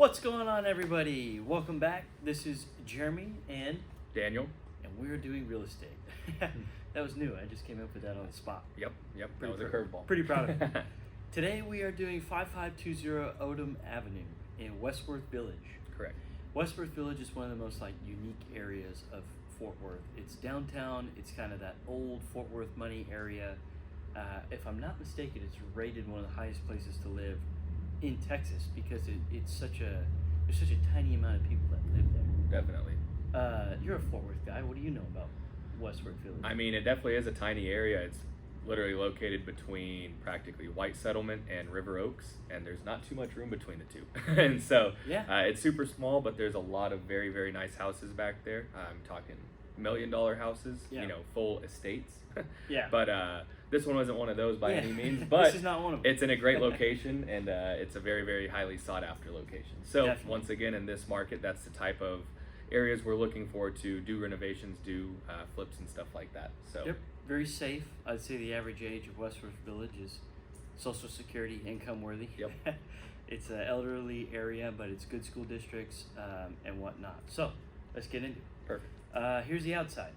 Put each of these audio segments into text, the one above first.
What's going on, everybody? Welcome back. This is Jeremy and Daniel. we're doing real estate. That was new. I just came up with that on the spot. Yep. That Pretty was a proud- curveball. Pretty proud of it. Today we are doing 5520 Odom Avenue in Westworth Village. Correct. Westworth Village is one of the most unique areas of Fort Worth. It's downtown. It's kind of that old Fort Worth money area. If I'm not mistaken, it's rated one of the highest places to live in Texas because there's such a tiny amount of people that live there. Definitely. You're a Fort Worth guy. What do you know about Westworth Village? I mean, it definitely is a tiny area. It's literally located between practically White Settlement and River Oaks, and there's not too much room between the two. And so it's super small, but there's a lot of very, very nice houses back there. I'm talking $1 million houses, full estates. But this one wasn't one of those by any means, but this is not one of them. It's in a great location, and it's a very, very highly sought after location. So Definitely. Once again, in this market, that's the type of areas we're looking for to do renovations, do flips and stuff like that. So very safe. I'd say the average age of Westworth Village is Social Security income worthy. Yep. It's an elderly area, but it's good school districts and whatnot. So let's get into it. Perfect. Here's the outside.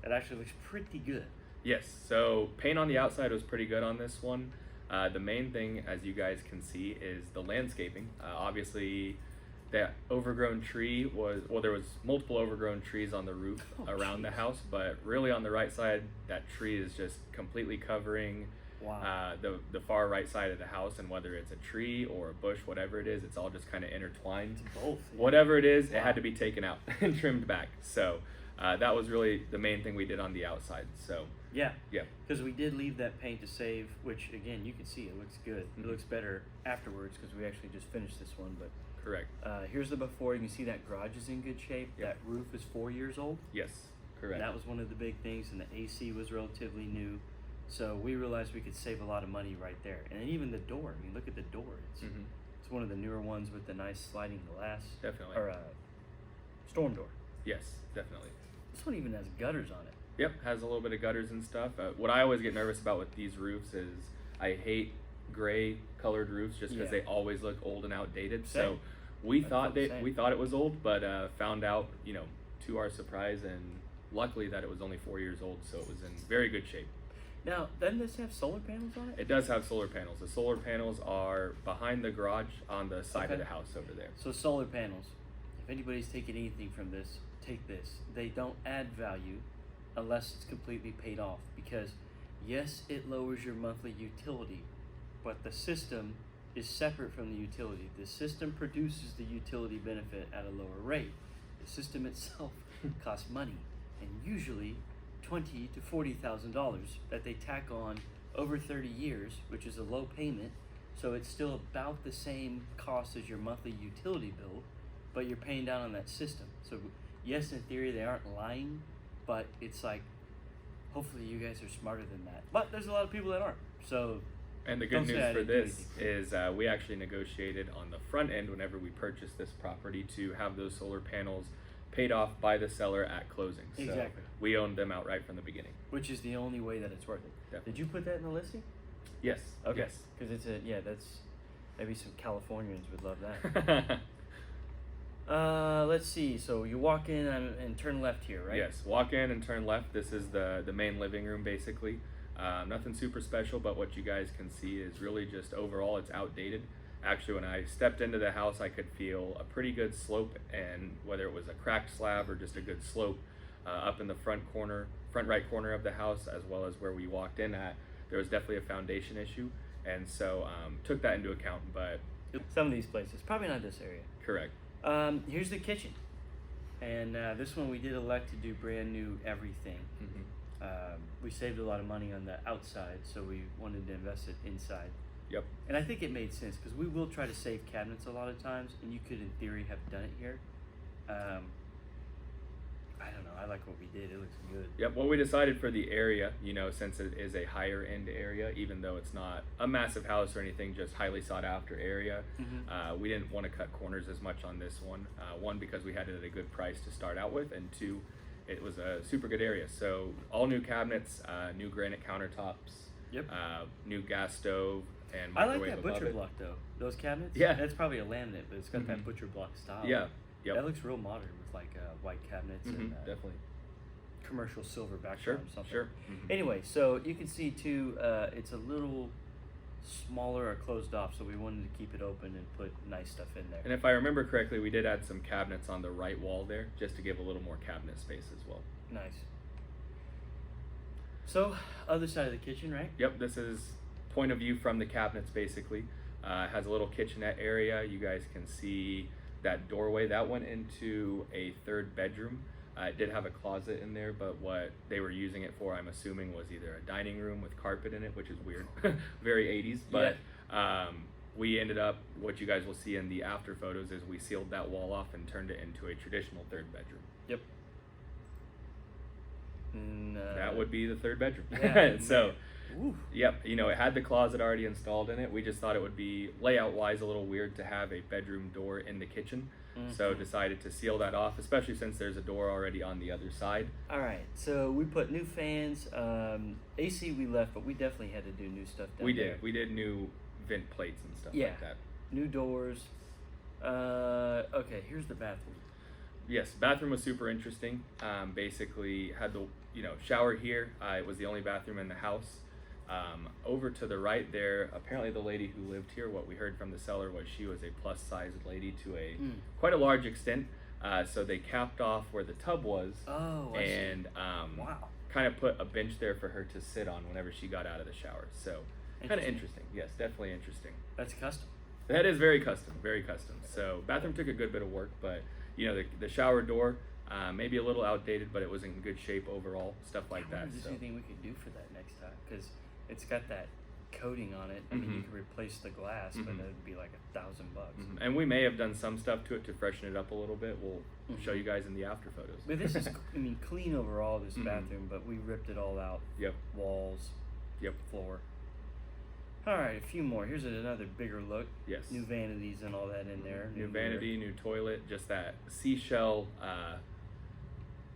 It actually looks pretty good. Yes, so paint on the outside was pretty good on this one. The main thing, as you guys can see, is the landscaping. Obviously, that overgrown tree there was multiple overgrown trees on the roof around the house, but really on the right side, that tree is just completely covering the far right side of the house, and whether it's a tree or a bush, whatever it is, it's all just kind of intertwined. It's both. Whatever it is, it had to be taken out and trimmed back. So that was really the main thing we did on the outside. So because we did leave that paint to save, which again you can see it looks good. It looks better afterwards because we actually just finished this one. But correct. Here's the before. You can see that garage is in good shape. That roof is 4 years old. Yes, correct. And that was one of the big things, and the AC was relatively new. So we realized we could save a lot of money right there. And then even the door. I mean, look at the door. It's one of the newer ones with the nice sliding glass. Definitely. Or storm door. Yes, definitely. This one even has gutters on it. Yep, has a little bit of gutters and stuff. What I always get nervous about with these roofs is I hate gray colored roofs just because they always look old and outdated. Same. So we thought it was old, but found out, to our surprise, and luckily that it was only 4 years old, so it was in very good shape. Now, doesn't this have solar panels on it? It does have solar panels. The solar panels are behind the garage on the side of the house over there. So solar panels, if anybody's taking anything from this, take this. They don't add value unless it's completely paid off, because yes, it lowers your monthly utility, but the system is separate from the utility. The system produces the utility benefit at a lower rate. The system itself costs money, and usually $20,000 to $40,000 that they tack on over 30 years, which is a low payment. So it's still about the same cost as your monthly utility bill, but you're paying down on that system. So yes, in theory, they aren't lying, but it's like, hopefully you guys are smarter than that. But there's a lot of people that aren't. So, and the good news for this is we actually negotiated on the front end whenever we purchased this property to have those solar panels paid off by the seller at closing. Exactly. So we owned them outright from the beginning. Which is the only way that it's worth it. Definitely. Did you put that in the listing? Yes. Okay. Yes. Because that's, maybe some Californians would love that. Let's see. So you walk in and turn left here, right? Yes, walk in and turn left. This is the main living room, basically. Nothing super special, but what you guys can see is really just overall it's outdated. Actually, when I stepped into the house, I could feel a pretty good slope, and whether it was a cracked slab or just a good slope up in the front right corner of the house, as well as where we walked in at, there was definitely a foundation issue, and so took that into account. But some of these places, probably not this area. Correct. Here's the kitchen, and this one we did elect to do brand new everything. We saved a lot of money on the outside, so we wanted to invest it inside. Yep. And I think it made sense because we will try to save cabinets a lot of times, and you could in theory have done it here. I don't know, I like what we did. It looks good. Yep, what we decided for the area, since it is a higher end area, even though it's not a massive house or anything, just highly sought after area, we didn't want to cut corners as much on this one. One, because we had it at a good price to start out with, and two, it was a super good area. So all new cabinets, new granite countertops, new gas stove, and I like microwave that above butcher it. block though. Those cabinets. Yeah. That's probably a laminate, but it's got that Mhm. butcher block style. Yeah. Yep. That looks real modern with like white cabinets Mhm, and definitely. commercial silver background Sure. or something. Sure. Mhm. Anyway, so you can see too, it's a little smaller or closed off, so we wanted to keep it open and put nice stuff in there. And if I remember correctly, we did add some cabinets on the right wall there, just to give a little more cabinet space as well. Nice. So, other side of the kitchen, right? Yep, this is point of view from the cabinets basically. It has a little kitchenette area. You guys can see that doorway. That went into a third bedroom. It did have a closet in there, but what they were using it for, I'm assuming, was either a dining room with carpet in it, which is weird, very 80s. But we ended up, what you guys will see in the after photos is we sealed that wall off and turned it into a traditional third bedroom. Yep. And, That would be the third bedroom. Yeah, So, ooh. yep, you know, it had the closet already installed in it. We just thought it would be layout-wise a little weird to have a bedroom door in the kitchen. So decided to seal that off, especially since there's a door already on the other side. All right, so we put new fans. AC we left, but we definitely had to do new stuff down We there. did. We did new vent plates and stuff Yeah. like that. New doors. Okay, here's the bathroom. Yes, bathroom was super interesting. Basically had the shower here. It was the only bathroom in the house. Over to the right there, apparently the lady who lived here, what we heard from the seller was she was a plus sized lady to a quite a large extent. So they capped off where the tub was. Oh, I and wow. kind of put a bench there for her to sit on whenever she got out of the shower. So kind of interesting. Yes, definitely interesting. That's custom. That is very custom, very custom. So bathroom took a good bit of work, but the shower door, maybe a little outdated, but it was in good shape overall, stuff like that. Is So. there anything we could do for that next time? Because it's got that coating on it. I mean, you could replace the glass, but that would be like $1,000. And we may have done some stuff to it to freshen it up a little bit. We'll show you guys in the after photos. But this is, I mean, clean overall, this bathroom, but we ripped it all out. Yep. Walls. Yep. Floor. All right, a few more. Here's another bigger look. Yes. New vanities and all that in there. New vanity, new toilet. Just that seashell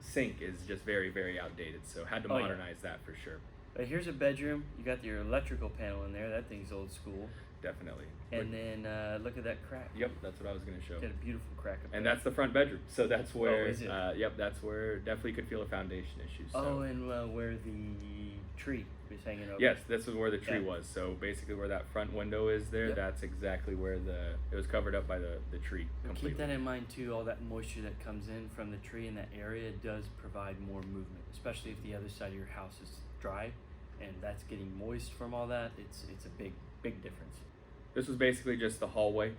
sink is just very, very outdated. So had to modernize that for sure. But here's a bedroom. You got your electrical panel in there. That thing's old school. Definitely. And then look at that crack. Yep, that's what I was going to show. Got a beautiful crack up there. And that's the front bedroom. So that's where, is it? yep, that's where definitely could feel a foundation issue. So. Oh, and where the tree is hanging over. Yes, this is where the tree was. So basically where that front window is there, that's exactly where it was covered up by the tree completely. Keep that in mind too. All that moisture that comes in from the tree in that area does provide more movement, especially if the other side of your house is dry and that's getting moist from all that. It's a big difference. This was basically just the hallway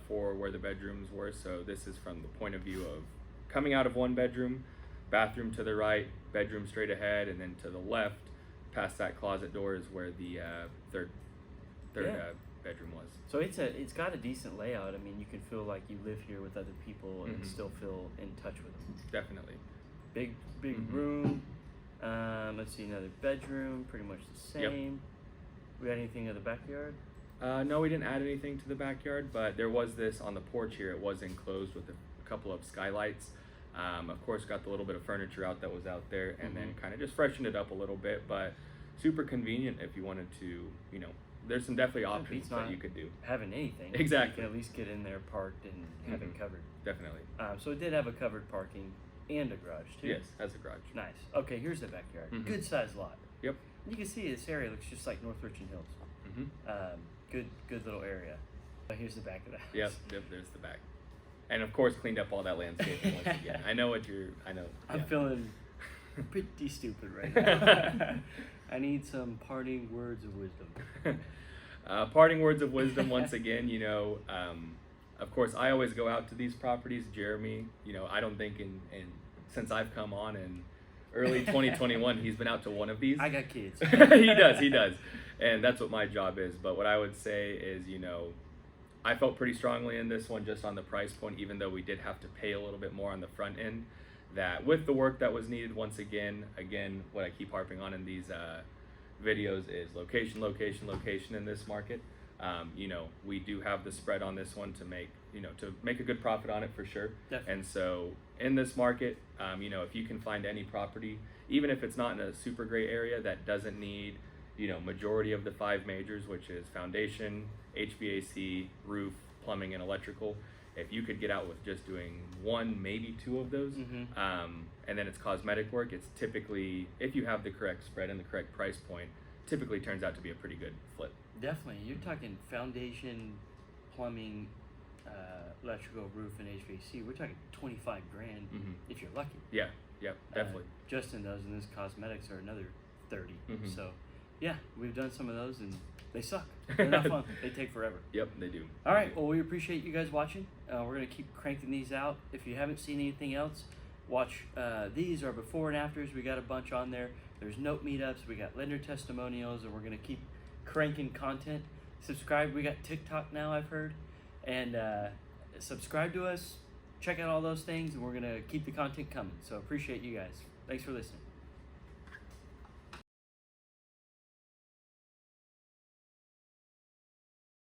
for where the bedrooms were. So this is from the point of view of coming out of one bedroom, bathroom to the right, bedroom straight ahead, and then to the left, past that closet door is where the third bedroom was. So it's got a decent layout. I mean, you can feel like you live here with other people and still feel in touch with them. Definitely. Big room. Let's see, another bedroom, pretty much the same. We got anything in the backyard? No, we didn't add anything to the backyard, but there was this on the porch here. It was enclosed with a couple of skylights. Of course, got the little bit of furniture out that was out there, and then kind of just freshened it up a little bit, but super convenient if you wanted to, there's some definitely options that you could do. Having anything. Exactly. You can at least get in there parked and have it covered. Definitely. So it did have a covered parking and a garage too. Yes, has a garage. Nice. Okay, here's the backyard. Good sized lot. Yep. You can see this area looks just like North Richland Hills. Good little area. Here's the back of the house. Yep, there's the back. And of course cleaned up all that landscaping once again. I know. I'm feeling pretty stupid right now. I need some parting words of wisdom. Parting words of wisdom once again, of course I always go out to these properties. Jeremy, I don't think in since I've come on in early 2021 he's been out to one of these. I got kids. He does. And that's what my job is. But what I would say is, I felt pretty strongly in this one just on the price point, even though we did have to pay a little bit more on the front end, that with the work that was needed, once again, what I keep harping on in these videos is location in this market. We do have the spread on this one to make a good profit on it for sure. Definitely. And so in this market, if you can find any property, even if it's not in a super great area that doesn't need majority of the 5 majors, which is foundation, HVAC, roof, plumbing, and electrical. If you could get out with just doing 1, maybe 2 of those, and then it's cosmetic work, it's typically, if you have the correct spread and the correct price point, typically turns out to be a pretty good flip. Definitely. You're talking foundation, plumbing, electrical, roof, and HVAC. We're talking 25 grand if you're lucky. Yeah, definitely. Just in those, and those cosmetics are another 30. So, yeah, we've done some of those, and they suck. They're not fun. They take forever. Yep, they do. All right. Well, we appreciate you guys watching. We're going to keep cranking these out. If you haven't seen anything else, watch these are before and afters. We got a bunch on there. There's note meetups. We got lender testimonials, and we're going to keep cranking content. Subscribe. We got TikTok now, I've heard. And subscribe to us. Check out all those things, and we're going to keep the content coming. So appreciate you guys. Thanks for listening.